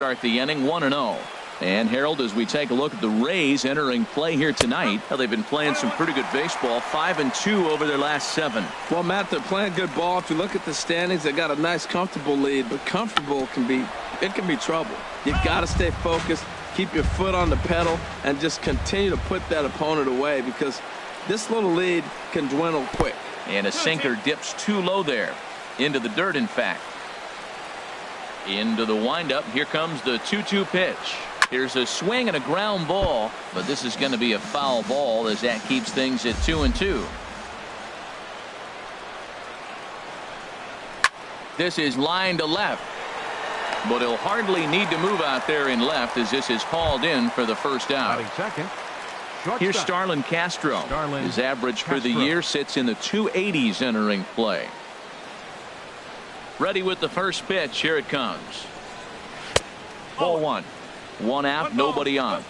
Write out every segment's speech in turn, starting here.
Start the inning 1-0. And Harold, as we take a look at the Rays entering play here tonight, well, they've been playing some pretty good baseball, 5-2 over their last 7. Well, Matt, they're playing good ball. If you look at the standings, they got a nice comfortable lead, but comfortable can be trouble. You got to stay focused, keep your foot on the pedal, and just continue to put that opponent away, because this little lead can dwindle quick. And a sinker dips too low there, into the dirt, in fact. Into the windup. Here comes the 2-2 pitch. Here's a swing and a ground ball, but this is going to be a foul ball as that keeps things at 2-2. This is line to left, but he'll hardly need to move out there in left as this is hauled in for the first out. Here's Starlin Castro. His average for the year sits in the 280s entering play. Ready with the first pitch. Here it comes. Ball 1. 1 out, nobody on.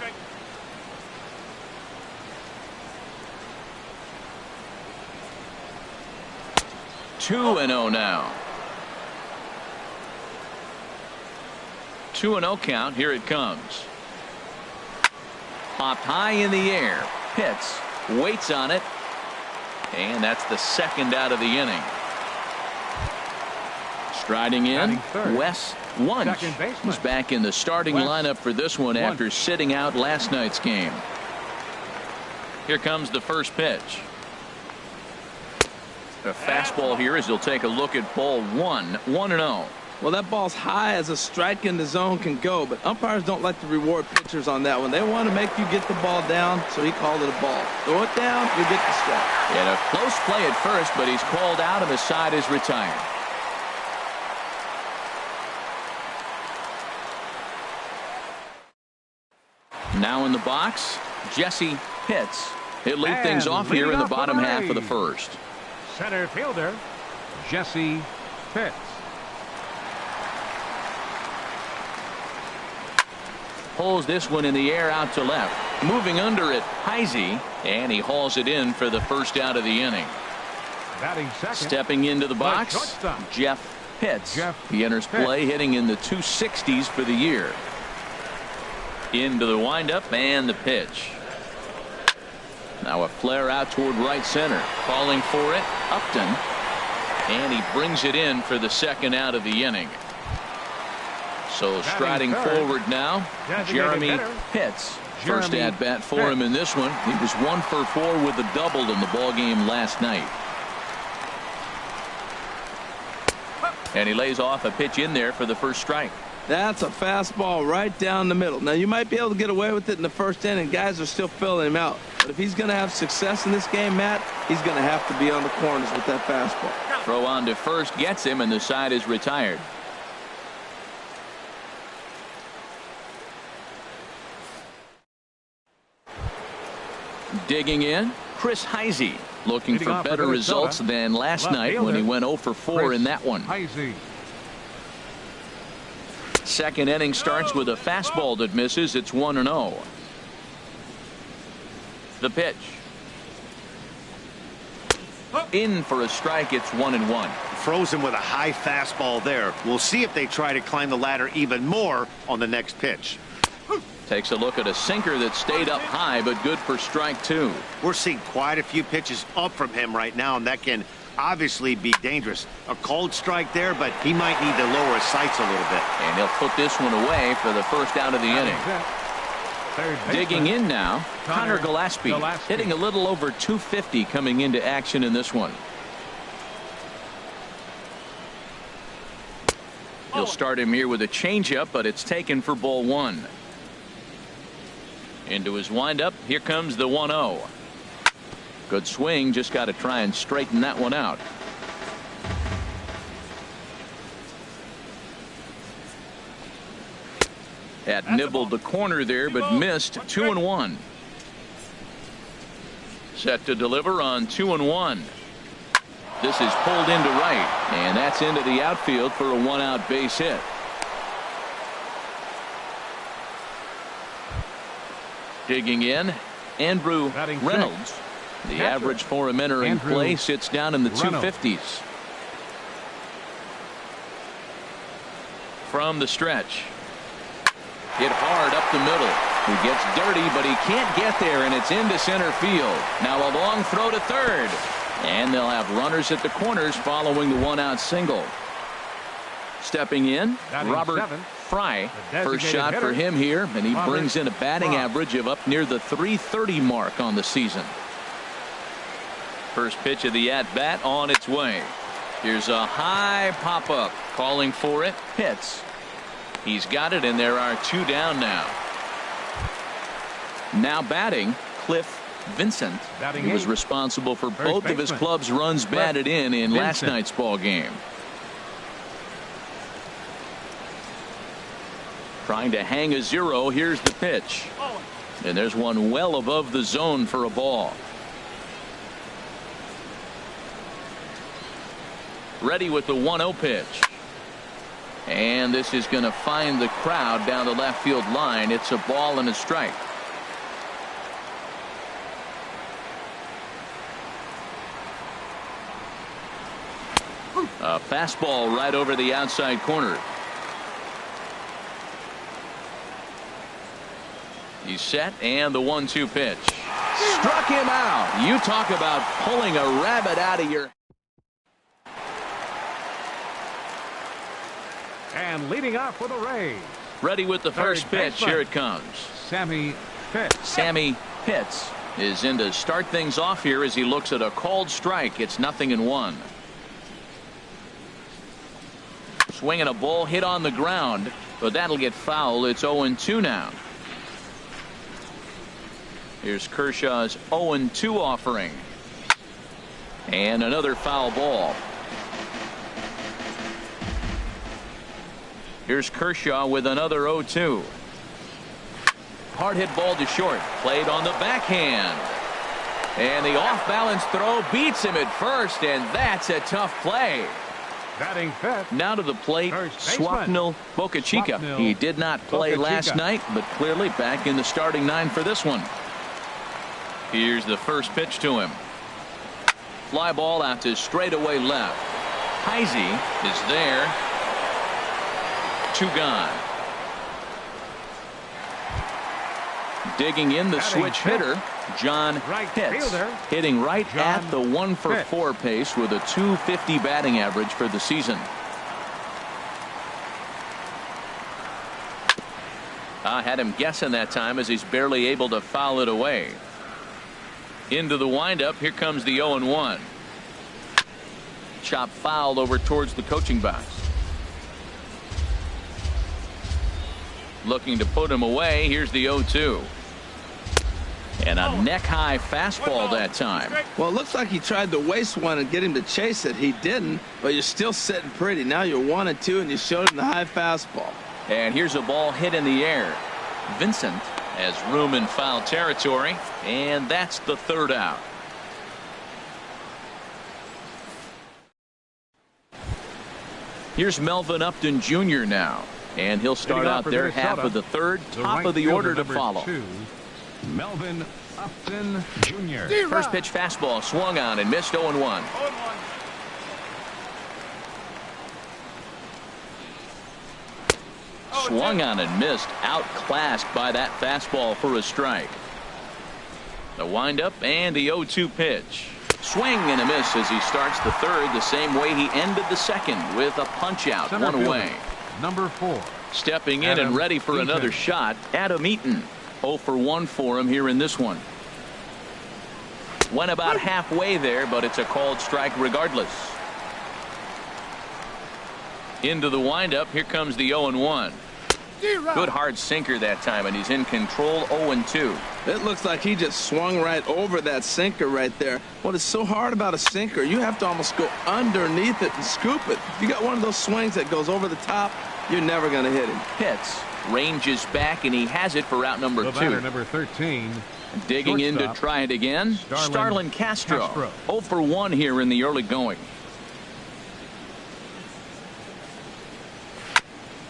Two and 0 now. 2-0 count. Here it comes. Popped high in the air. Hits. Waits on it. And that's the second out of the inning. Striding in, Wes Wunsch. He's back in the starting lineup for this one after sitting out last night's game. Here comes the first pitch. A fastball here as he'll take a look at ball 1. 1-0. Well, that ball's high as a strike in the zone can go, but umpires don't like to reward pitchers on that one. They want to make you get the ball down, so he called it a ball. Throw it down, you get the strike. And a close play at first, but he's called out and the side is retired. Now in the box, Jesse Pitts. He'll lead things off here in the bottom half of the first. Center fielder, Jesse Pitts. Pulls this one in the air out to left. Moving under it, Heisey, and he hauls it in for the first out of the inning. Batting second. Stepping into the box, Jeff Pitts. He enters play hitting in the 260s for the year. Into the windup and the pitch. Now a flare out toward right center. Calling for it, Upton. And he brings it in for the second out of the inning. So striding forward now, Jeremy Pitts. First at bat for him in this one. He was 1 for 4 with a double in the ballgame last night. And he lays off a pitch in there for the first strike. That's a fastball right down the middle. Now, you might be able to get away with it in the first inning. Guys are still filling him out. But if he's going to have success in this game, Matt, he's going to have to be on the corners with that fastball. Throw on to first gets him, and the side is retired. Digging in, Chris Heisey. Looking for better results than last night when he went 0 for 4 in that one. Second inning starts with a fastball that misses. It's 1-0. The pitch. In for a strike. It's 1-1. Frozen with a high fastball there. We'll see if they try to climb the ladder even more on the next pitch. Takes a look at a sinker that stayed up high, but good for strike 2. We're seeing quite a few pitches up from him right now, and that can obviously be dangerous. A cold strike there, but he might need to lower his sights a little bit. And he'll put this one away for the first out of the inning. Digging in now, Connor Gillespie, hitting a little over 250 coming into action in this one. He'll start him here with a changeup, but it's taken for ball 1. Into his windup, here comes the 1-0. Good swing, just got to try and straighten that one out. Had nibbled the corner there, but missed. 2-1. Set to deliver on 2-1. This is pulled into right, and that's into the outfield for a 1-out base hit. Digging in, Andrew Reynolds. The average for him entering play sits down in the 250s. From the stretch. Hit hard up the middle. He gets dirty, but he can't get there, and it's into center field. Now a long throw to third. And they'll have runners at the corners following the one-out single. Stepping in, Robert Fry. First shot for him here, and he brings in a batting average of up near the .330 mark on the season. First pitch of the at-bat on its way. Here's a high pop-up. Calling for it. Hits. He's got it, and there are 2 down now. Now batting, Cliff Vincent. He was responsible for both of his club's runs batted in last night's ball game. Trying to hang a 0. Here's the pitch. And there's one well above the zone for a ball. Ready with the 1-0 pitch. And this is going to find the crowd down the left field line. It's a ball and a strike. A fastball right over the outside corner. He's set, and the 1-2 pitch. Struck him out. You talk about pulling a rabbit out of your... And leading off for the Rays. Ready with the first pitch. Here it comes. Sammy Pitts. Sammy Pitts is in to start things off here as he looks at a called strike. It's 0-1. Swinging a ball hit on the ground, but that'll get foul. It's 0-2 now. Here's Kershaw's 0-2 offering. And another foul ball. Here's Kershaw with another 0-2. Hard hit ball to short. Played on the backhand. And the off-balance throw beats him at first, and that's a tough play. Batting fifth. Now to the plate, Swapnil Bocachica. He did not play last night, but clearly back in the starting 9 for this one. Here's the first pitch to him. Fly ball out to straightaway left. Heisey is there. 2 gone. Digging in the switch hitter, John Pitts, hitting right at the 1-for-4 pace with a .250 batting average for the season. I had him guessing that time as he's barely able to foul it away. Into the windup. Here comes the 0-1. Chop fouled over towards the coaching box. Looking to put him away. Here's the 0-2. And a neck-high fastball that time. Well, it looks like he tried to waste one and get him to chase it. He didn't, but you're still sitting pretty. Now you're 1-2, and you showed him the high fastball. And here's a ball hit in the air. Vincent has room in foul territory, and that's the 3rd out. Here's Melvin Upton Jr. now, and he'll start out there half of the 3rd, top of the order to follow. Melvin Upton Jr. First pitch fastball swung on and missed. 0-1. Swung on and missed. Outclassed by that fastball for a strike. The windup and the 0-2 pitch. Swing and a miss as he starts the 3rd the same way he ended the 2nd with a punch out. Center 1 away. Number 4. Stepping in and ready for another shot, Adam Eaton. 0-for-1 for him here in this one. Went about halfway there, but it's a called strike regardless. Into the windup. Here comes the 0-1. Good hard sinker that time, and he's in control. 0-2. It looks like he just swung right over that sinker right there. What is so hard about a sinker, you have to almost go underneath it and scoop it. If you got one of those swings that goes over the top, you're never going to hit him. Pitts ranges back, and he has it for route number 2. Batter, number 13. Digging in to try it again. Starlin Castro. 0-for-1 here in the early going.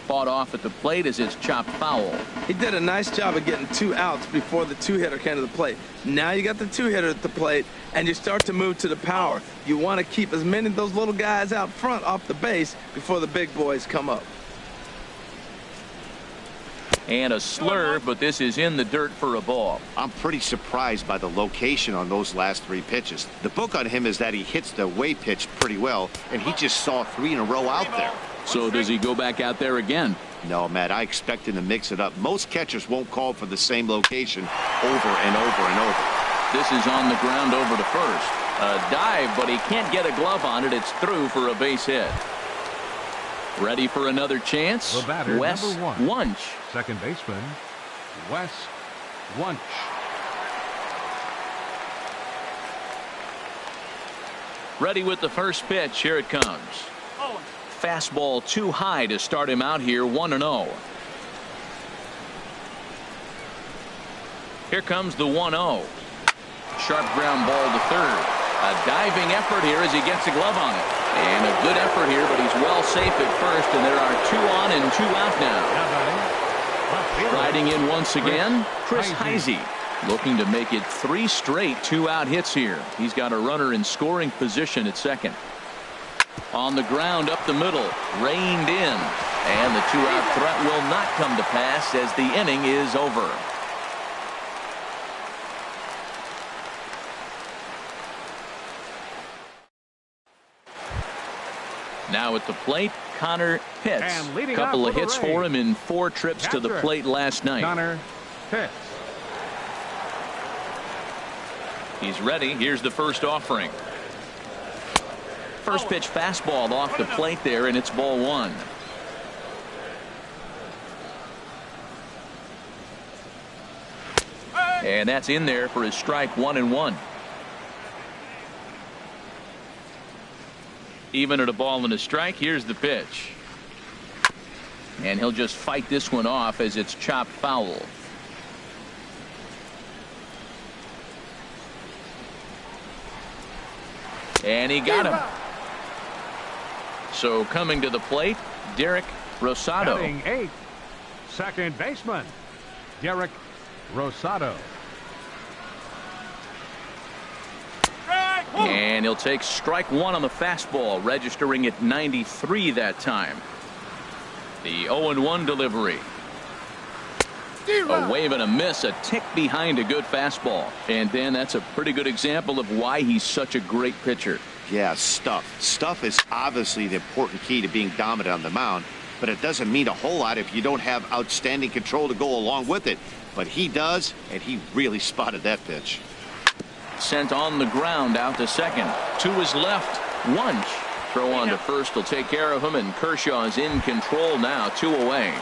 Fought off at the plate as it's chopped foul. He did a nice job of getting 2 outs before the 2-hitter came to the plate. Now you got the 2-hitter at the plate, and you start to move to the power. You want to keep as many of those little guys out front off the base before the big boys come up. And a slurve, but this is in the dirt for a ball. I'm pretty surprised by the location on those last 3 pitches. The book on him is that he hits the away pitch pretty well, and he just saw 3 in a row out there. So does he go back out there again? No, Matt, I expect him to mix it up. Most catchers won't call for the same location over and over and over. This is on the ground over to first. A dive, but he can't get a glove on it. It's through for a base hit. Ready for another chance? The batter, Wes number 1. Wunsch. Second baseman, Wes Wunsch. Ready with the first pitch. Here it comes. Fastball too high to start him out here, 1-0. Here comes the 1-0. Sharp ground ball to third. A diving effort here as he gets a glove on it. And a good effort here, but he's well safe at first, and there are 2 on and 2 out now. Riding in once again, Chris Heisey, looking to make it 3 straight 2-out hits here. He's got a runner in scoring position at second. On the ground up the middle, reined in, and the 2-out threat will not come to pass as the inning is over. Now at the plate, Connor Pitts. Couple of hits for him in 4 trips to the plate last night. Connor Pitts. He's ready. Here's the first offering. First pitch fastball off the plate there, and it's ball 1. And that's in there for his strike, 1-1. Even at a ball and a strike, here's the pitch. And he'll just fight this one off as it's chopped foul. And he got him. So coming to the plate, Derek Rosado. Batting 8th, second baseman, Derek Rosado. And he'll take strike 1 on the fastball, registering at 93 that time. The 0-1 delivery. A wave and a miss, a tick behind a good fastball. And Dan, that's a pretty good example of why he's such a great pitcher. Yeah, stuff. Stuff is obviously the important key to being dominant on the mound, but it doesn't mean a whole lot if you don't have outstanding control to go along with it. But he does, and he really spotted that pitch. Sent on the ground out to second. To his left, Wunsch. Throw on to first will take care of him, and Kershaw is in control now, 2 away.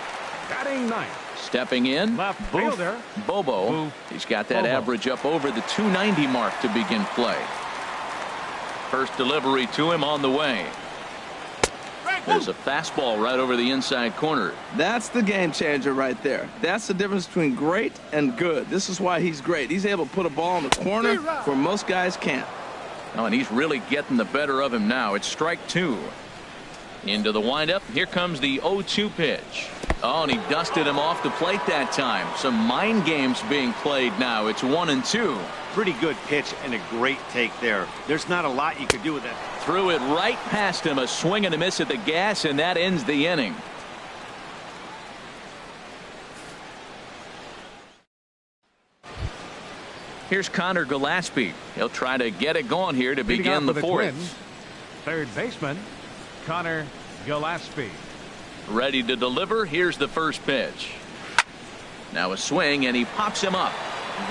Batting 9th. Stepping in, Left fielder, Bobo. Boof. He's got that Bobo. average up over the 290 mark to begin play. First delivery to him on the way. There's a fastball right over the inside corner. That's the game changer right there. That's the difference between great and good. This is why he's great. He's able to put a ball in the corner where most guys can't. Oh, and he's really getting the better of him now. It's strike 2. Into the windup. Here comes the 0-2 pitch. Oh, and he dusted him off the plate that time. Some mind games being played now. It's 1-2. Pretty good pitch and a great take there. There's not a lot you could do with that. Threw it right past him. A swing and a miss at the gas, and that ends the inning. Here's Connor Gillespie. He'll try to get it going here to begin the 4th. Twins, third baseman, Connor Gillespie. Ready to deliver. Here's the first pitch. Now a swing, and he pops him up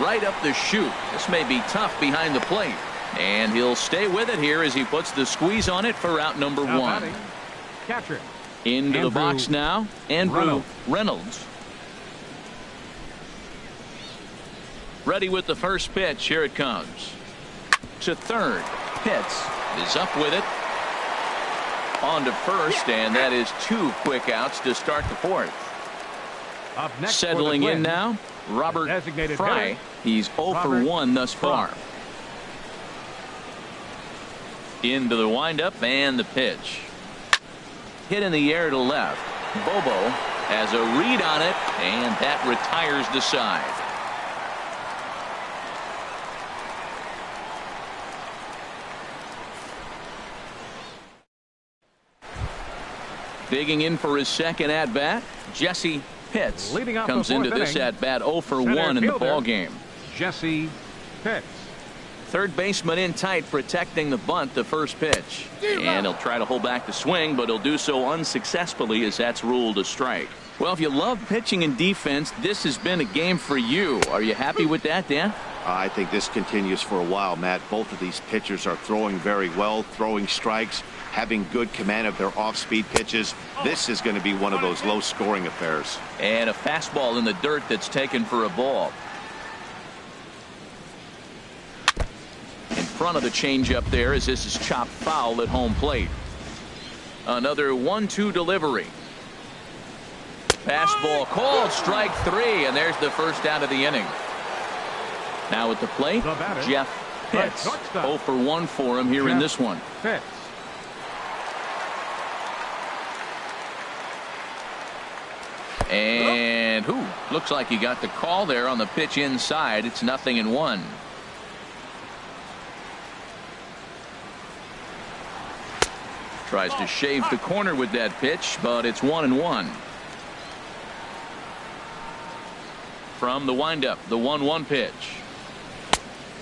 right up the chute. This may be tough behind the plate, and he'll stay with it here as he puts the squeeze on it for out number 1. Batting, catcher. Into Andrew the box now, Andrew Reynolds. Ready with the first pitch. Here it comes. To third. Pitts is up with it. On to first, and that is 2 quick outs to start the 4th. Up next Settling for the in Twins, now, Robert designated Fry. hitter, He's 0 for Robert 1 thus far. Fry. Into the windup and the pitch. Hit in the air to left. Bobo has a read on it, and that retires the side. Digging in for his second at bat, Jesse Pitts Leading off comes the fourth into this inning, at bat 0 for center 1 in the fielder, ball game. Jesse Pitts. Third baseman in tight, protecting the bunt, the first pitch. And he'll try to hold back the swing, but he'll do so unsuccessfully as that's ruled a strike. Well, if you love pitching and defense, this has been a game for you. Are you happy with that, Dan? I think this continues for a while, Matt. Both of these pitchers are throwing very well, throwing strikes, having good command of their off-speed pitches. This is going to be one of those low-scoring affairs. And a fastball in the dirt that's taken for a ball. In front of the changeup there as this is chopped foul at home plate. Another 1-2 delivery. Fastball called, strike 3, and there's the first out of the inning. Now at the plate, The batter, Jeff Pitts. 0 for 1 for him here in this one. Pitts. And looks like he got the call there on the pitch inside. It's 0-1. Tries to shave the corner with that pitch, but it's 1-1. From the windup, the 1-1 pitch.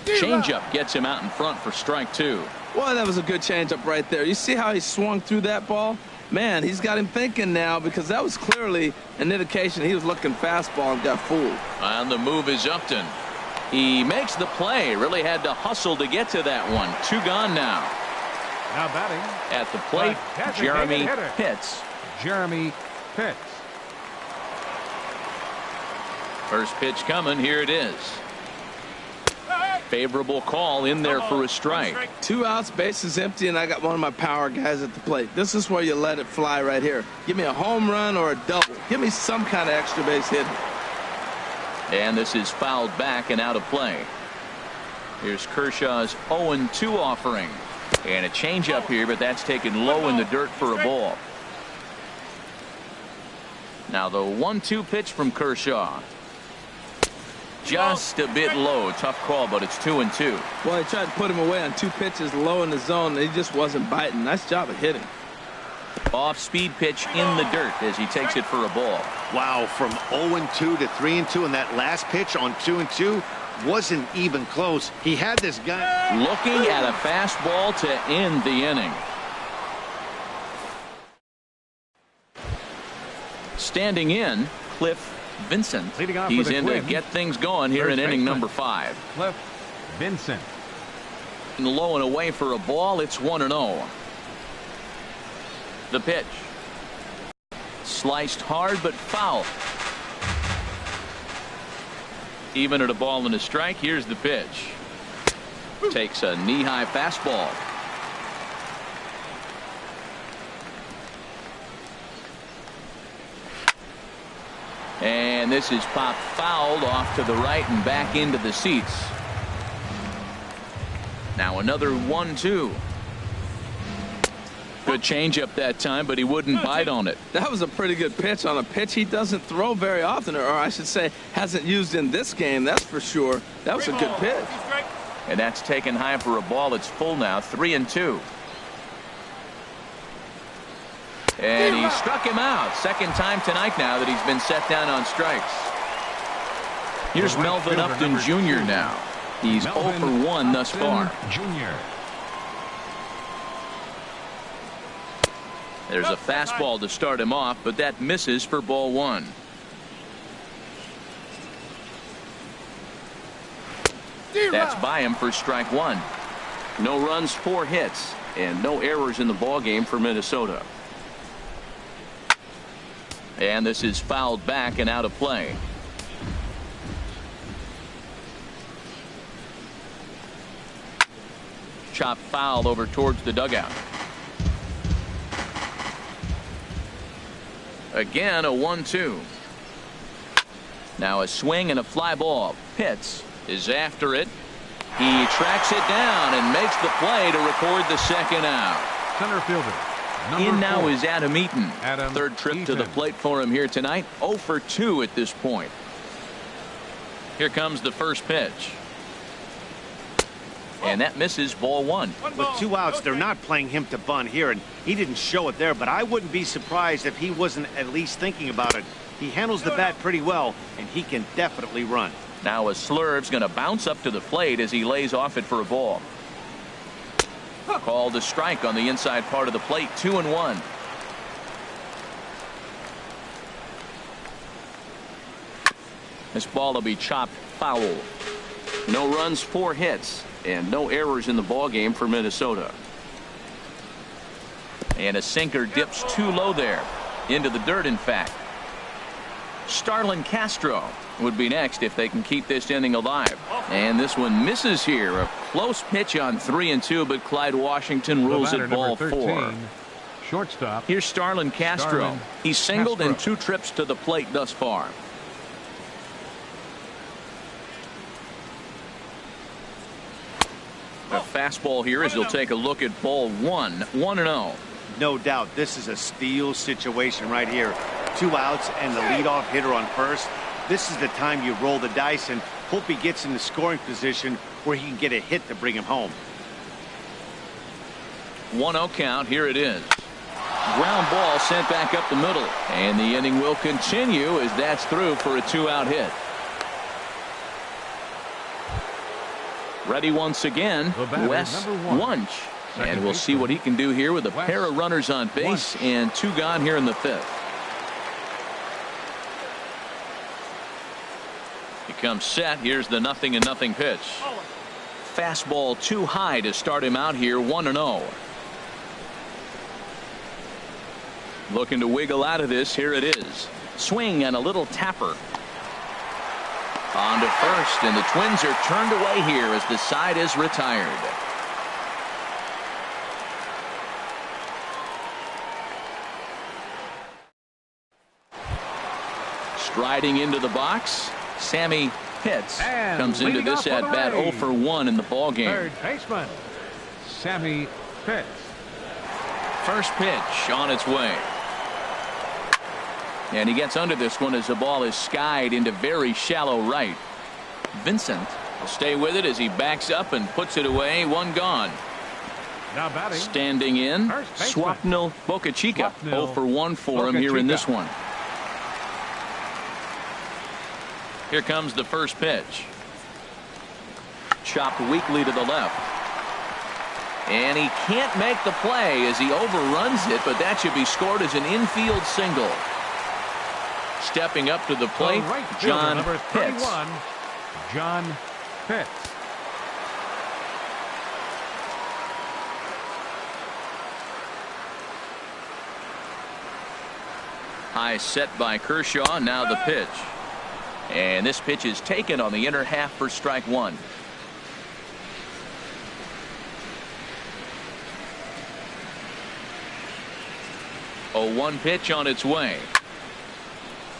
Changeup gets him out in front for strike 2. Boy, that was a good changeup right there. You see how he swung through that ball? Man, he's got him thinking now, because that was clearly an indication he was looking fastball and got fooled. On the move is Upton. He makes the play. Really had to hustle to get to that one. 2 gone now. Now batting At the plate, Jeremy hitter. Pitts. Jeremy Pitts. First pitch coming. Here it is. Favorable call in there for a strike. 2 outs, bases empty, and I got one of my power guys at the plate. This is where you let it fly right here. Give me a home run or a double. Give me some kind of extra base hit. And this is fouled back and out of play. Here's Kershaw's 0-2 offering. And a changeup here, but that's taken low in the dirt for a ball. Now the 1-2 pitch from Kershaw. Just a bit low. Tough call, but it's 2-2. Well, he tried to put him away on 2 pitches low in the zone, and he just wasn't biting. Nice job of hitting. Off-speed pitch in the dirt as he takes it for a ball. Wow, from 0-2 to 3-2, and that last pitch on 2-2 wasn't even close. He had this guy Looking at a fastball to end the inning. Standing in, Cliff Vincent. Leading off He's for the in to Twins, get things going here first in inning baseman, number 5. Cliff Vincent. And low and away for a ball. It's 1-0. The pitch. Sliced hard but foul. Even at a ball and a strike. Here's the pitch. Takes a knee-high fastball. And this is popped fouled off to the right and back into the seats. Now another 1-2. Good changeup that time, but he wouldn't bite on it. That was a pretty good pitch on a pitch he doesn't throw very often, or I should say hasn't used in this game, that's for sure. That was a good pitch. And that's taken high for a ball. It's full now, 3-2. And he struck him out. Second time tonight now that he's been set down on strikes. Here's Melvin Upton Jr. now. He's 0 for 1 thus far. Jr. There's a fastball to start him off, but that misses for ball 1. That's by him for strike 1. No runs, 4 hits, and no errors in the ball game for Minnesota. And this is fouled back and out of play. Chop foul over towards the dugout. Again, a 1-2. Now a swing and a fly ball. Pitts is after it. He tracks it down and makes the play to record the second out. Center fielder. In now 4. is Adam Eaton. Adam Third trip to the Eaton. plate for him here tonight. 0 for 2 at this point. Here comes the first pitch. And that misses ball 1. With 2 outs, they're not playing him to bunt here, and he didn't show it there, but I wouldn't be surprised if he wasn't at least thinking about it. He handles the bat pretty well, and he can definitely run. Now a slurve's going to bounce up to the plate as he lays off it for a ball. Called a strike on the inside part of the plate. 2-1. This ball will be chopped foul. No runs, 4 hits, and no errors in the ball game for Minnesota. And a sinker dips too low there. Into the dirt, in fact. Starlin Castro would be next if they can keep this inning alive. And this one misses here. A close pitch on 3-2, but Clyde Washington rules it ball 4. Shortstop. Here's Starlin Castro. He's singled in 2 trips to the plate thus far. A fastball here as he'll take a look at ball 1. 1-0. No doubt, this is a steal situation right here. 2 outs and the leadoff hitter on first. This is the time you roll the dice and hope he gets in the scoring position where he can get a hit to bring him home. 1-0 count. Here it is. Ground ball sent back up the middle, and the inning will continue as that's through for a 2-out hit. Ready once again, Wes Wunsch, and we'll see what he can do here with a pair of runners on base and 2 gone here in the 5th. He comes set. Here's the 0-0 pitch. Fastball too high to start him out here. 1-0. Looking to wiggle out of this. Here it is. Swing and a little tapper. On to first, and the Twins are turned away here as the side is retired. Striding into the box, Sammy Pitts comes into this at bat 0 for 1 in the ball game. Third baseman, Sammy Pitts. First pitch on its way. And he gets under this one as the ball is skied into very shallow right. Vincent will stay with it as he backs up and puts it away. 1 gone. Now batting. Standing in, Swapnil Bocachica. 0 for 1 for him here in this one. Here comes the first pitch. Chopped weakly to the left. And he can't make the play as he overruns it, but that should be scored as an infield single. Stepping up to the plate, John number 31, Pitts. John Pitts. High set by Kershaw. Now the pitch. And this pitch is taken on the inner half for strike 1. A 1 pitch on its way.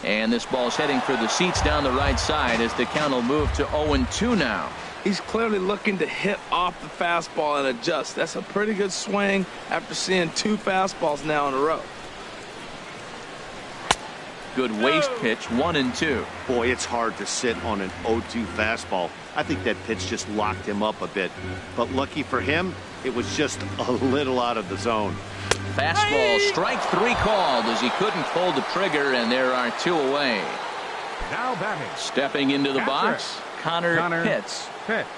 And this ball's heading for the seats down the right side as the count will move to 0-2 now. He's clearly looking to hit off the fastball and adjust. That's a pretty good swing after seeing 2 fastballs now in a row. Good waist pitch, 1-2. Boy, it's hard to sit on an 0-2 fastball. I think that pitch just locked him up a bit. But lucky for him, it was just a little out of the zone. Fastball, strike 3 called as he couldn't pull the trigger, and there are 2 away. Now batting. Stepping into the box, Connor Pitts. Pitts.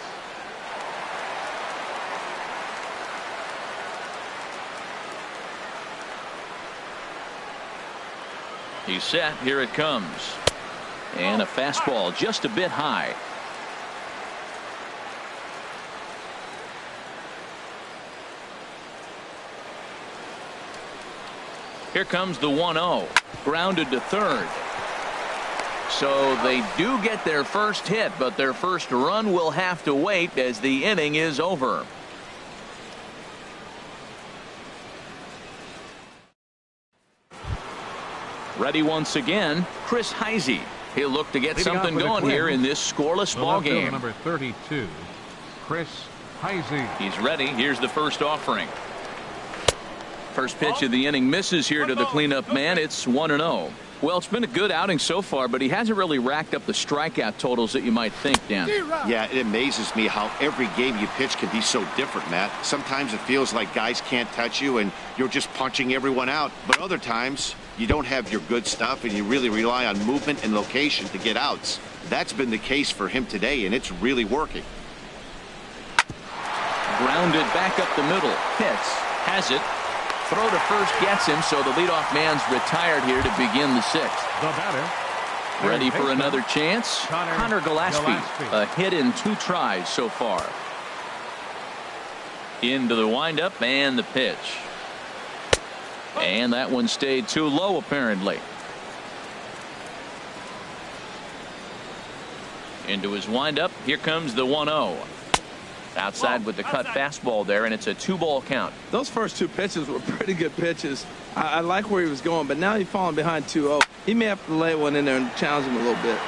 He's set. Here it comes. And a fastball just a bit high. Here comes the 1-0. Grounded to third. So they do get their first hit, but their first run will have to wait as the inning is over. Ready once again, Chris Heisey. He'll look to get something going here in this scoreless ball game. Number 32, Chris Heisey. He's ready. Here's the first offering. First pitch of the inning misses here to the cleanup man. It's 1-0. Well, it's been a good outing so far, but he hasn't really racked up the strikeout totals that you might think, Dan. Yeah, it amazes me how every game you pitch can be so different, Matt. Sometimes it feels like guys can't touch you and you're just punching everyone out. But other times, you don't have your good stuff and you really rely on movement and location to get outs. That's been the case for him today, and it's really working. Grounded back up the middle. Pitts has it. Throw to first gets him, so the leadoff man's retired here to begin the sixth. The batter. Ready for another chance? Connor Gillespie. A hit in 2 tries so far. Into the windup and the pitch. And that one stayed too low, apparently. Into his windup. Here comes the 1-0. Outside with the cut fastball there, and it's a 2-ball count. Those first 2 pitches were pretty good pitches. I like where he was going, but now he's falling behind 2-0. He may have to lay one in there and challenge him a little bit.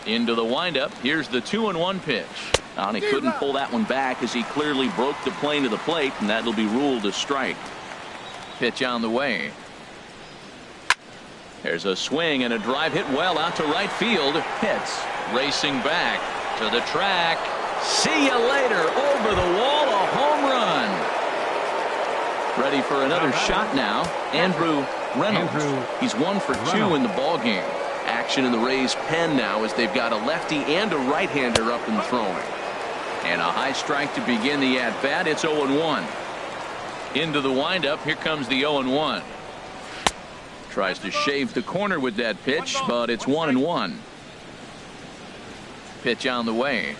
Into the windup. Here's the 2-1 pitch. And he couldn't pull that one back as he clearly broke the plane to the plate, and that'll be ruled a strike. Pitch on the way. There's a swing and a drive hit well out to right field. Pitts racing back to the track. See you later. Over the wall, a home run. Ready for another shot now. Andrew Reynolds. He's 1 for 2 in the ball game. Action in the Rays' pen now as they've got a lefty and a right-hander up and throwing. And a high strike to begin the at-bat. It's 0-1. Into the windup. Here comes the 0-1. Tries to shave the corner with that pitch, but it's 1-1. Pitch on the way.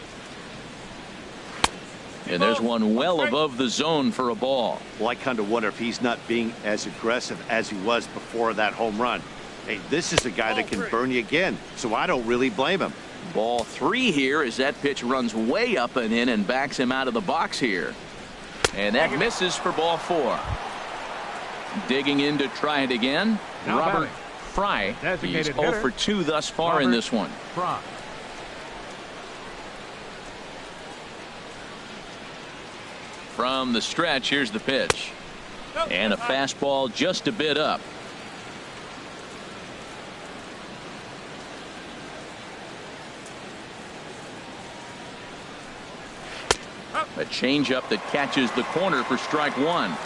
And there's one well above the zone for a ball. Well, I kind of wonder if he's not being as aggressive as he was before that home run. Hey, this is a guy that can burn you again, so I don't really blame him. Ball 3 here as that pitch runs way up and in and backs him out of the box here. And that misses for ball 4. Digging in to try it again. Now Robert Fry. He's 0 for 2 thus far in this one. Fry. From the stretch, here's the pitch. And a fastball just a bit up. A changeup that catches the corner for strike 1.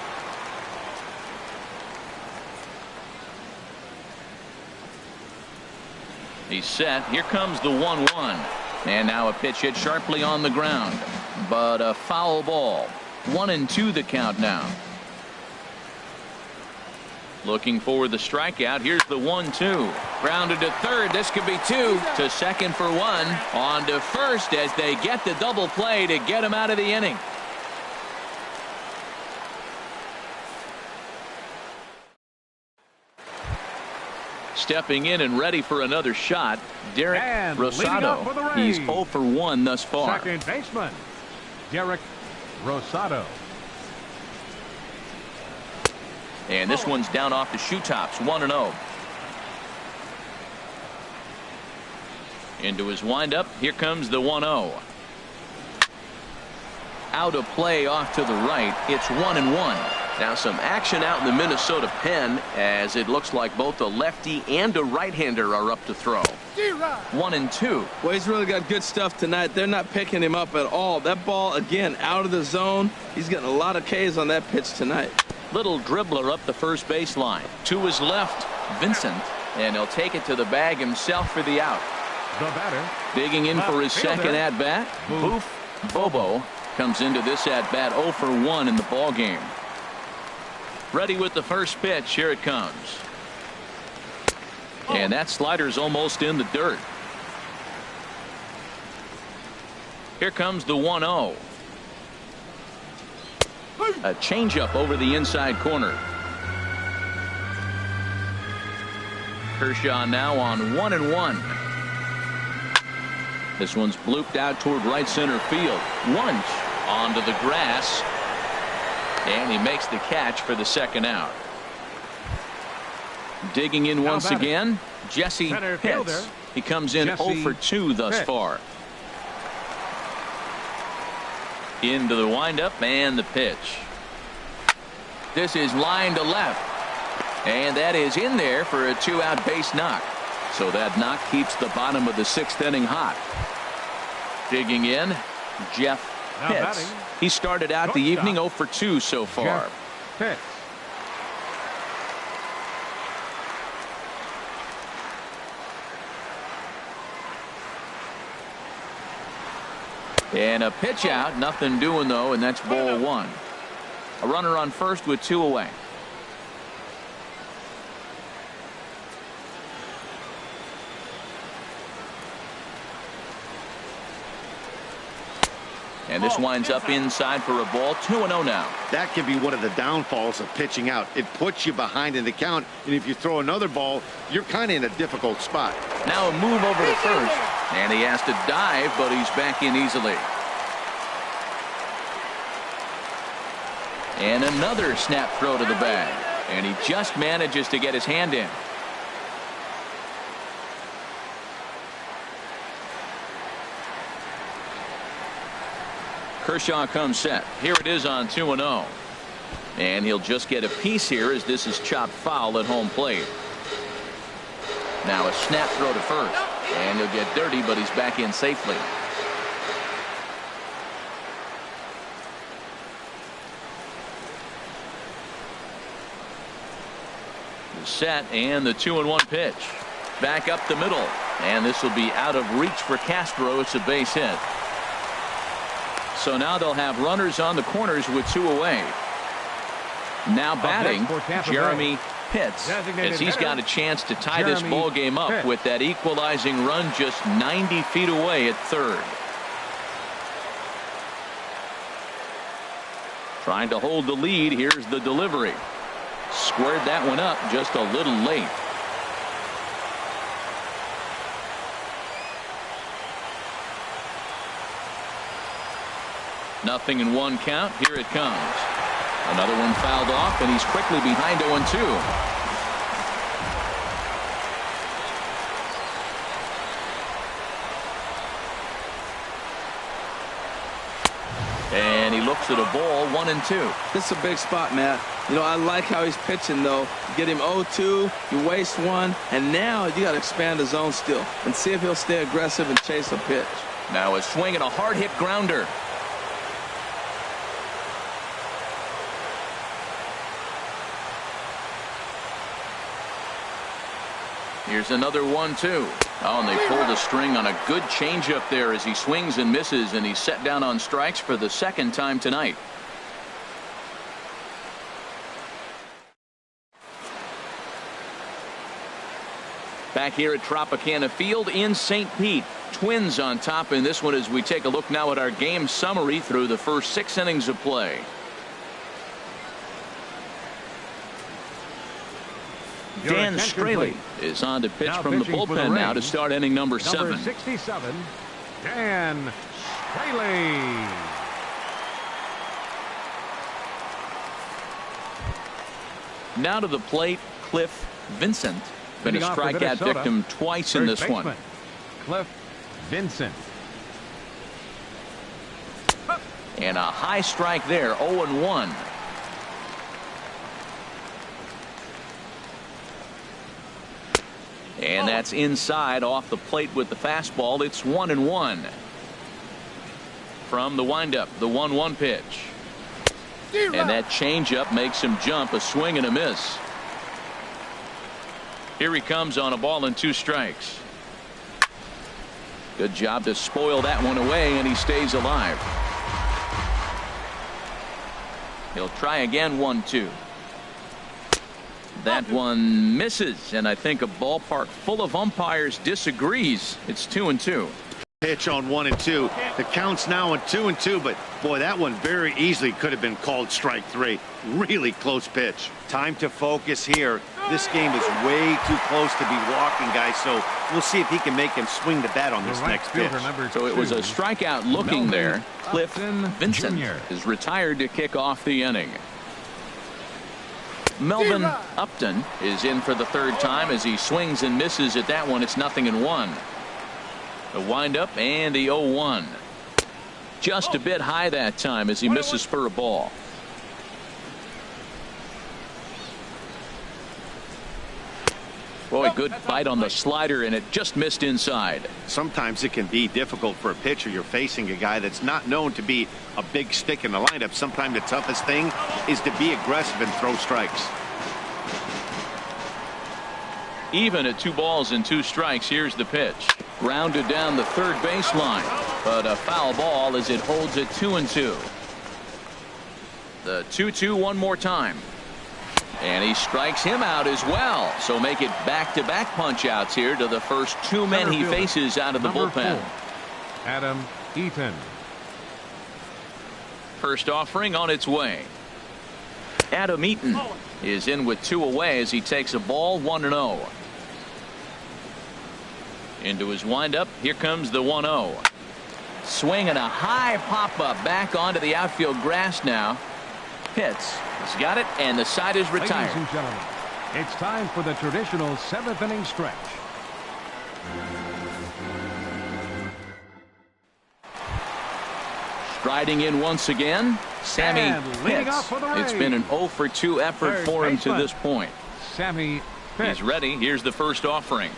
He's set. Here comes the 1-1. And now a pitch hit sharply on the ground. But a foul ball. 1-2 the count now. Looking for the strikeout. Here's the 1-2. Grounded to third. This could be 2. To second for 1. On to first as they get the double play to get him out of the inning. Stepping in and ready for another shot, Derek Rosado. He's 0 for 1 thus far. Second baseman, Derek Rosado. And this one's down off the shoe tops, 1-0. Into his windup. Here comes the 1-0. Out of play off to the right. It's 1-1. Now some action out in the Minnesota pen as it looks like both a lefty and a right-hander are up to throw. 1-2. Well, he's really got good stuff tonight. They're not picking him up at all. That ball, again, out of the zone. He's getting a lot of Ks on that pitch tonight. Little dribbler up the first baseline. To his left, Vincent. And he'll take it to the bag himself for the out. The batter. Digging in for his second at-bat. Boof Bobo comes into this at-bat 0 for 1 in the ball game. Ready with the first pitch. Here it comes. And that slider's almost in the dirt. Here comes the 1-0. A changeup over the inside corner. Kershaw now on 1-1. This one's blooped out toward right center field. Once onto the grass. And he makes the catch for the second out. Digging in once again, Jesse Pitts. He comes in 0 for 2 thus far. Into the windup and the pitch. This is line to left. And that is in there for a 2-out base knock. So that knock keeps the bottom of the 6th inning hot. Digging in, Jeff Pitts. He started out the evening 0 for 2 so far. Pitts. And a pitch out, nothing doing though, and that's ball 1. A runner on first with 2 away. And this winds up inside for a ball. 2-0 now. That can be one of the downfalls of pitching out. It puts you behind in the count, and if you throw another ball, you're kind of in a difficult spot. Now a move over to first, and he has to dive, but he's back in easily. And another snap throw to the bag, and he just manages to get his hand in. Kershaw comes set. Here it is on 2-0. And he'll just get a piece here as this is chopped foul at home plate. Now a snap throw to first. And he'll get dirty, but he's back in safely. The set and the 2-1 pitch. Back up the middle. And this will be out of reach for Castro. It's a base hit. So now they'll have runners on the corners with 2 away. Now batting, Jeremy Pitts, as he's got a chance to tie this ball game up with that equalizing run just 90 feet away at third. Trying to hold the lead. Here's the delivery. Squared that one up just a little late. Nothing in 1 count. Here it comes. Another one fouled off, and he's quickly behind 0-2. And he looks at a ball, 1-2. This is a big spot, Matt. You know, I like how he's pitching, though. Get him 0-2, you waste 1, and now you got to expand the zone still and see if he'll stay aggressive and chase a pitch. Now a swing and a hard hit grounder. Here's another 1-2. Oh, and they pulled a string on a good changeup there as he swings and misses, and he's set down on strikes for the 2nd time tonight. Back here at Tropicana Field in St. Pete. Twins on top in this one as we take a look now at our game summary through the first 6 innings of play. Dan Straley is on to pitch from the bullpen now to start inning number 7. Number 67, Dan Straley. Now to the plate, Cliff Vincent. Been a strikeout victim twice in this one. Cliff Vincent. And a high strike there, 0-1. And that's inside off the plate with the fastball. It's 1-1. From the windup, the 1-1 pitch. And that changeup makes him jump, a swing and a miss. Here he comes on a ball and 2 strikes. Good job to spoil that one away, and he stays alive. He'll try again, 1-2. That one misses, and I think a ballpark full of umpires disagrees. It's 2-2. Pitch on 1-2. The count's now on 2-2, but boy, that one very easily could have been called strike 3. Really close pitch. Time to focus here. This game is way too close to be walking, guys, so we'll see if he can make him swing the bat on this next pitch. So it was a strikeout looking there. Cliff Vincent is retired to kick off the inning. Melvin Upton is in for the 3rd time as he swings and misses at that one. It's 0-1. The windup and the 0-1. Just a bit high that time as he missed a spur of ball. Boy, good bite on the slider, and it just missed inside. Sometimes it can be difficult for a pitcher. You're facing a guy that's not known to be a big stick in the lineup. Sometimes the toughest thing is to be aggressive and throw strikes. Even at 2 balls and 2 strikes. Here's the pitch. Grounded down the third baseline, but a foul ball as it holds it 2-2. The 2-2 one more time. And he strikes him out as well. So make it back-to-back punch-outs here to the first 2 men he faces out of the bullpen. 4, Adam Eaton. First offering on its way. Adam Eaton is in with 2 away as he takes a ball 1-0. Into his windup. Here comes the 1-0. Swing and a high pop-up back onto the outfield grass now. Hits. He's got it, and the side is retired. Ladies and gentlemen, it's time for the traditional 7th inning stretch. Striding in once again, Sammy Pitts. It's been an 0 for 2 effort for him to this point. Sammy Pitts. He's ready. Here's the first offering.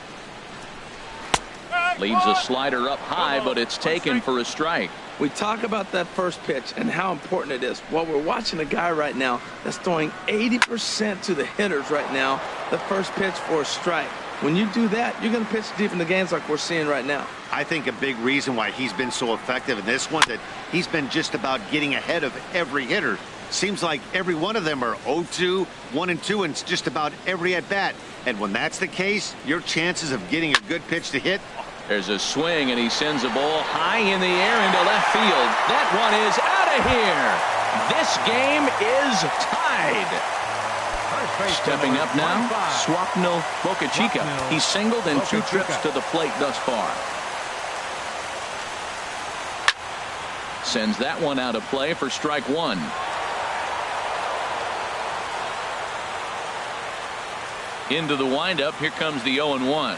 Leaves a slider up high, but it's taken for a strike. We talk about that first pitch and how important it is. Well, we're watching a guy right now that's throwing 80% to the hitters right now, the first pitch for a strike. When you do that, you're going to pitch deep in the games like we're seeing right now. I think a big reason why he's been so effective in this one, that he's been just about getting ahead of every hitter. Seems like every one of them are 0-2, 1-2, and it's just about every at-bat. And when that's the case, your chances of getting a good pitch to hit. There's a swing, and he sends a ball high in the air into left field. That one is out of here. This game is tied. Stepping up now, Swapnil Bocachica. He's singled in 2 trips to the plate thus far. Sends that one out of play for strike 1. Into the windup. Here comes the 0-1.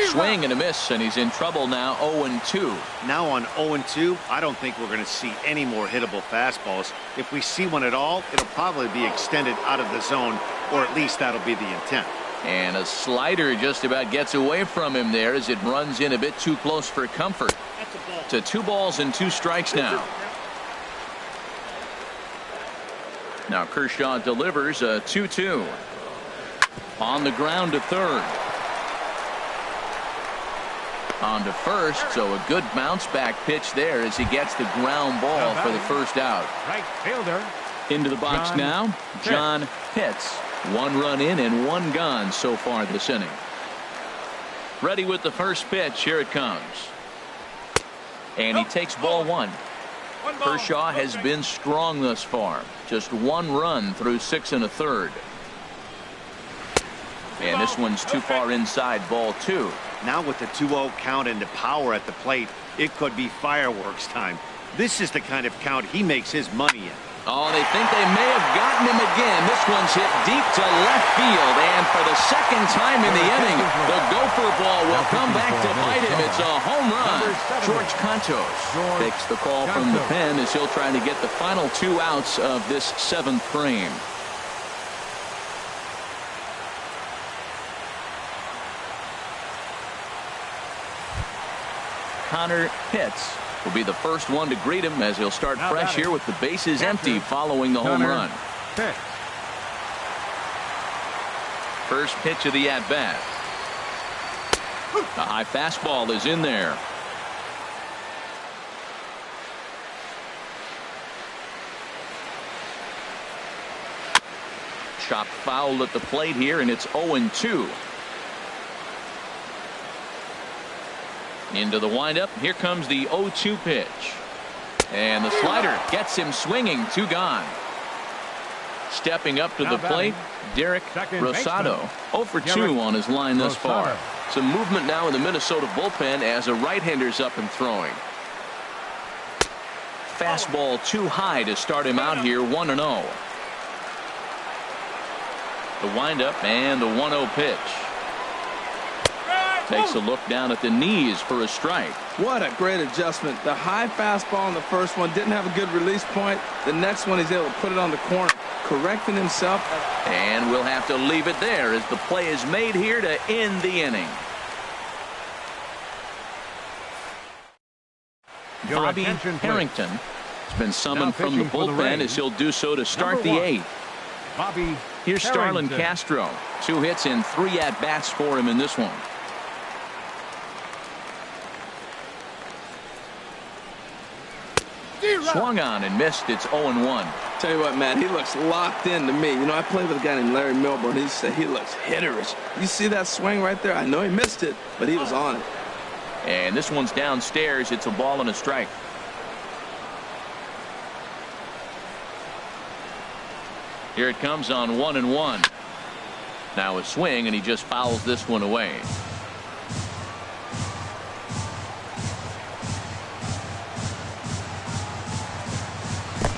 Swing and a miss, and he's in trouble now. 0-2. Now on 0-2, I don't think we're going to see any more hittable fastballs. If we see one at all, it'll probably be extended out of the zone, or at least that'll be the intent. And a slider just about gets away from him there as it runs in a bit too close for comfort. To 2 balls and 2 strikes now. Now Kershaw delivers a 2-2. On the ground to third. On to first, so a good bounce back pitch there as he gets the ground ball for the first out. Right fielder. Into the box now, John Pitts. 1 run in and 1 gone so far this inning. Ready with the first pitch. Here it comes. And he takes ball 1. Kershaw has been strong thus far. Just 1 run through 6 1/3. And this one's too far inside, ball 2. Now with the 2-0 count and the power at the plate, it could be fireworks time. This is the kind of count he makes his money in. Oh, they think they may have gotten him again. This one's hit deep to left field, and for the second time in the inning, the gopher ball will come back to bite him. It's a home run. George Cantos takes the call from the pen as he'll try to get the final 2 outs of this 7th frame. Connor Pitts will be the first one to greet him as he'll start fresh here with the bases empty following the home run. First pitch of the at-bat. The high fastball is in there. Chopped foul at the plate here, and it's 0-2. Into the windup. Here comes the 0-2 pitch. And the slider gets him swinging. 2 gone. Stepping up to the plate, Derek Rosado. 0 for 2 on his line thus far. Some movement now in the Minnesota bullpen as a right-hander's up and throwing. Fastball too high to start him out here. 1-0. The windup and the 1-0 pitch. Takes a look down at the knees for a strike. What a great adjustment. The high fastball in the first one didn't have a good release point. The next one, he's able to put it on the corner, correcting himself. And we'll have to leave it there as the play is made here to end the inning. Bobby Harrington has been summoned from the bullpen as he'll do so to start the 8th. Bobby Here's Starlin Castro. 2 hits and 3 at-bats for him in this one. Swung on and missed. It's 0-1. Tell you what, man, he looks locked in to me. You know, I played with a guy named Larry Milburn. He said he looks hitterish. You see that swing right there? I know he missed it, but he was on it. And this one's downstairs. It's a ball and a strike. Here it comes on 1-1. Now a swing, and he just fouls this one away.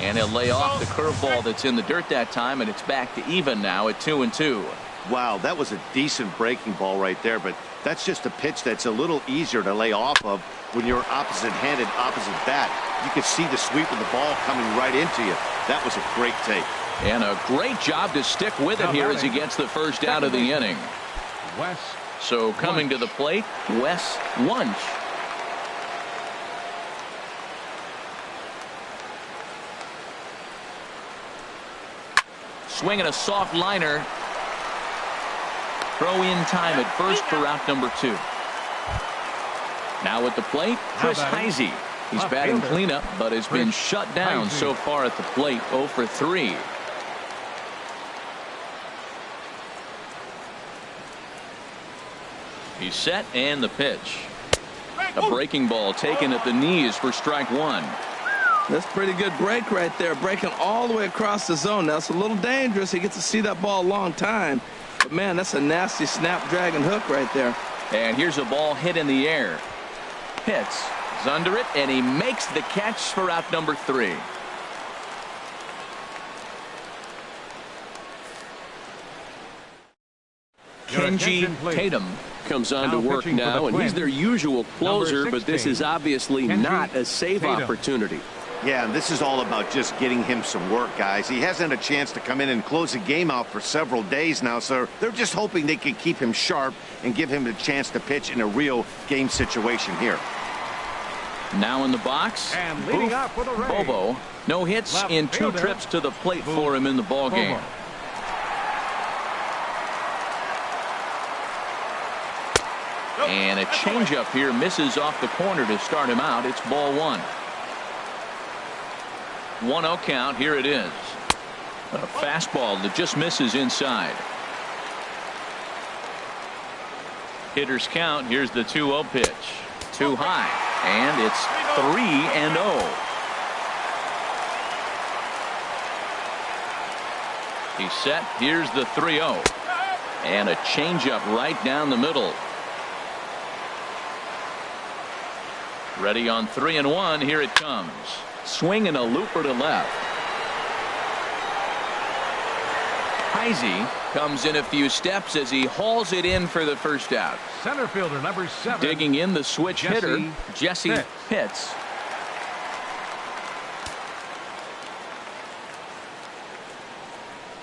And he'll lay off the curveball that's in the dirt that time, and it's back to even now at 2-2. Wow, that was a decent breaking ball right there, but that's just a pitch that's a little easier to lay off of when you're opposite-handed, opposite bat. You could see the sweep of the ball coming right into you. That was a great take. And a great job to stick with it here as he gets the first out of the inning. Wes. So coming to the plate, Wes Wunsch. Swinging a soft liner. Throw in time at first for out number 2. Now at the plate, Chris Heisey. He's batting cleanup, but has been shut down so far at the plate. 0 for 3. He's set, and the pitch. A breaking ball taken at the knees for strike 1. That's a pretty good break right there, breaking all the way across the zone. Now, it's a little dangerous. He gets to see that ball a long time. But, man, that's a nasty snap-dragon hook right there. And here's a ball hit in the air. Pitts is under it, and he makes the catch for out number 3. Kenji Tatum comes on to work now, and he's their usual closer, but this is obviously not a save opportunity. Yeah, and this is all about just getting him some work, guys. He hasn't had a chance to come in and close the game out for several days now, so they're just hoping they can keep him sharp and give him a chance to pitch in a real game situation here. Now in the box, and leading up with a Rays. Bobo. No hits in 2 trips to the plate for him in the ball game. And a changeup here misses off the corner to start him out. It's ball 1. 1-0 count. Here it is. A fastball that just misses inside. Hitters count. Here's the 2-0 pitch. Too high. And it's 3-0. He's set. Here's the 3-0. And a changeup right down the middle. Ready on 3-1. Here it comes. Swing and a looper to left. Heisey comes in a few steps as he hauls it in for the first out. Center fielder number 7. Digging in the switch hitter, Jesse Pitts.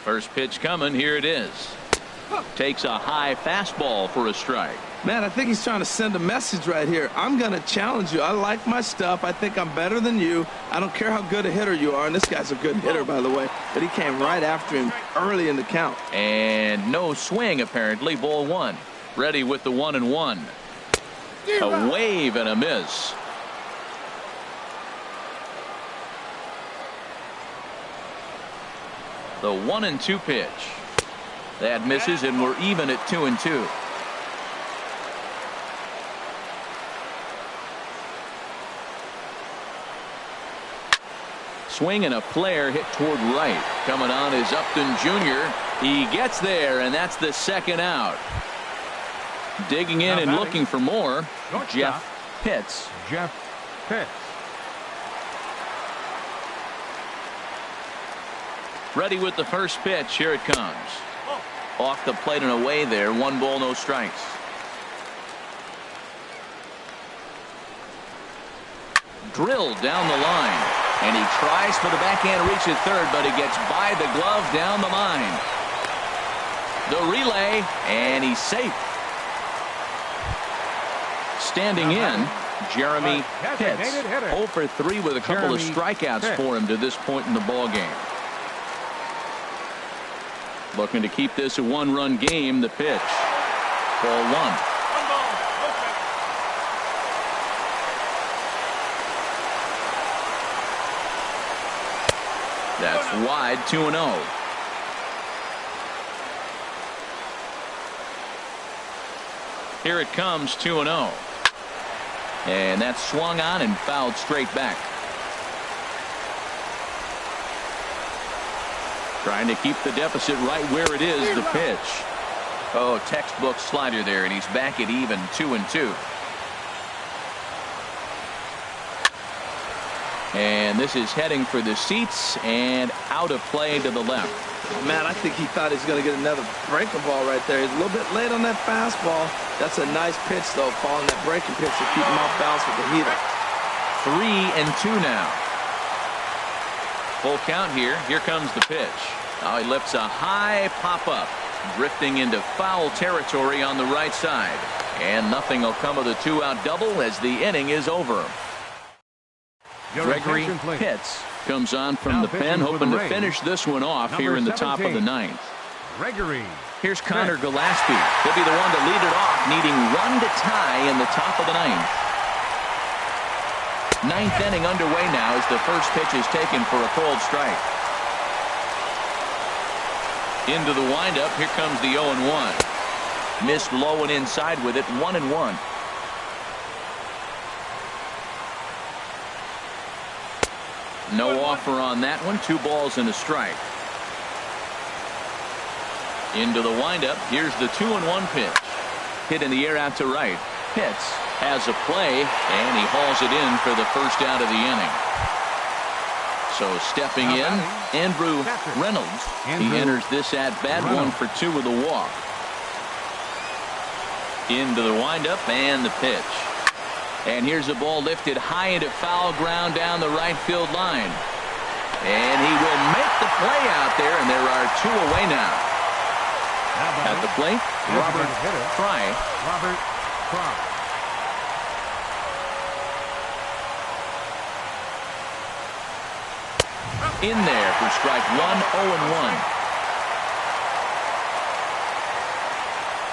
First pitch coming. Here it is. Takes a high fastball for a strike. Man, I think he's trying to send a message right here. I'm going to challenge you. I like my stuff. I think I'm better than you. I don't care how good a hitter you are. And this guy's a good hitter, by the way. But he came right after him early in the count. And no swing, apparently. Ball 1. Ready with the 1-1. A wave and a miss. The 1-2 pitch. That misses, and we're even at 2-2. Swing and a flare hit toward right. Coming on is Upton Jr. He gets there, and that's the second out. Digging in and looking for more, Jeff Pitts. Jeff Pitts. Ready with the first pitch. Here it comes. Off the plate and away there. 1 ball, no strikes. drilled down the line. And he tries for the backhand reach at third, but he gets by the glove down the line. The relay, and he's safe. Standing in, Jeremy Pitts. 0 for 3 with a couple of strikeouts for him to this point in the ball game. Looking to keep this a one-run game. The pitch. Ball 1. That's wide, 2-0. Here it comes, 2-0. And that's swung on and fouled straight back. Trying to keep the deficit right where it is, the pitch. Oh, textbook slider there, and he's back at even, 2-2. And this is heading for the seats and out of play to the left. Man, I think he thought he was going to get another breaker ball right there. He's a little bit late on that fastball. That's a nice pitch, though, following that breaking pitch to keep him off balance with the heater. 3-2 now. Full count here. Here comes the pitch. Now he lifts a high pop-up, drifting into foul territory on the right side. And nothing will come of the 2-out double as the inning is over. Gregory Pitts comes on from the pen, hoping to finish this one off here in the top of the 9th. Gregory. Here's Connor Gillespie. He'll be the one to lead it off, needing run to tie in the top of the 9th. 9th inning underway now as the first pitch is taken for a cold strike. Into the windup. Here comes the 0-1. Missed low and inside with it. 1-1. No offer on that one. 2 balls and a strike. Into the windup. Here's the 2-1 pitch. Hit in the air out to right. Pitts has a play, and he hauls it in for the first out of the inning. So stepping in, Andrew Reynolds. He enters this at bat, 1 for 2 with a walk. Into the windup and the pitch. And here's a ball lifted high into foul ground down the right field line. And he will make the play out there, and there are 2 away now. At the plate, Robert Fry. In there for strike 1, 0-1.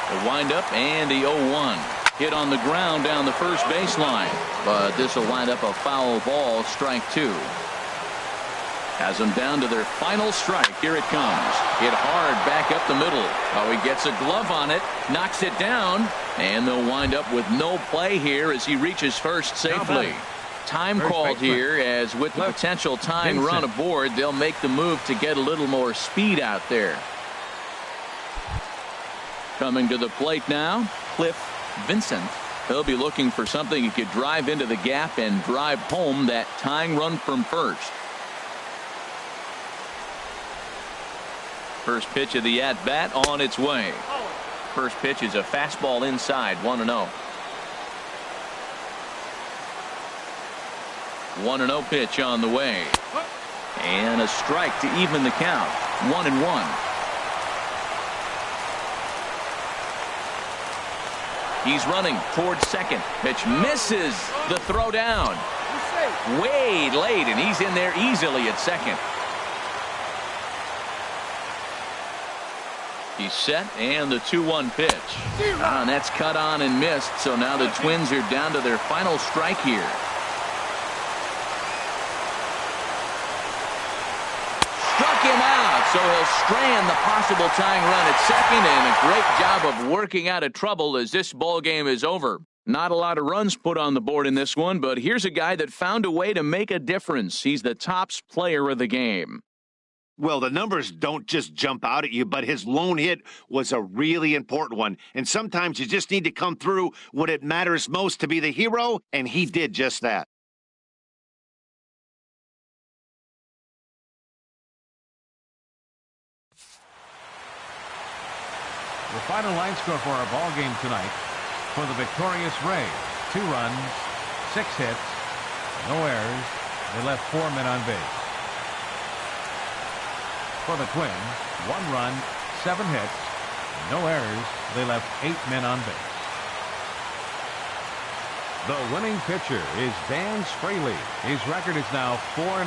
The windup and the 0-1. Hit on the ground down the first baseline, but this will wind up a foul ball, strike 2. Has them down to their final strike. Here it comes. Hit hard back up the middle. Oh, he gets a glove on it, knocks it down, and they'll wind up with no play here as he reaches first safely. Time called here, as with the potential tying run aboard, they'll make the move to get a little more speed out there. Coming to the plate now, Cliff Vincent. He'll be looking for something he could drive into the gap and drive home that tying run from first. First pitch of the at-bat on its way. First pitch is a fastball inside, 1-0. 1-0 pitch on the way. And a strike to even the count, 1-1. He's running towards second. Pitch misses the throw down. Way late, and he's in there easily at second. He's set, and the 2-1 pitch. And that's cut on and missed, so now the Twins are down to their final strike here. Struck him out, so he'll strand the possible tying run at second, and a great job of working out of trouble as this ball game is over. Not a lot of runs put on the board in this one, but here's a guy that found a way to make a difference. He's the tops player of the game. Well, the numbers don't just jump out at you, but his lone hit was a really important one. And sometimes you just need to come through when it matters most to be the hero, and he did just that. The final line score for our ball game tonight: for the victorious Rays, 2 runs, 6 hits, No errors. They left 4 men on base. For the Twins, 1 run, 7 hits, no errors. They left 8 men on base. The winning pitcher is Dan Fraley. His record is now 4-0.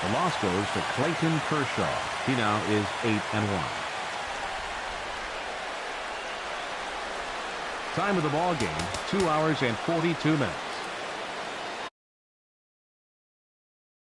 The loss goes to Clayton Kershaw. He now is 8-1. Time of the ball game, 2 hours and 42 minutes.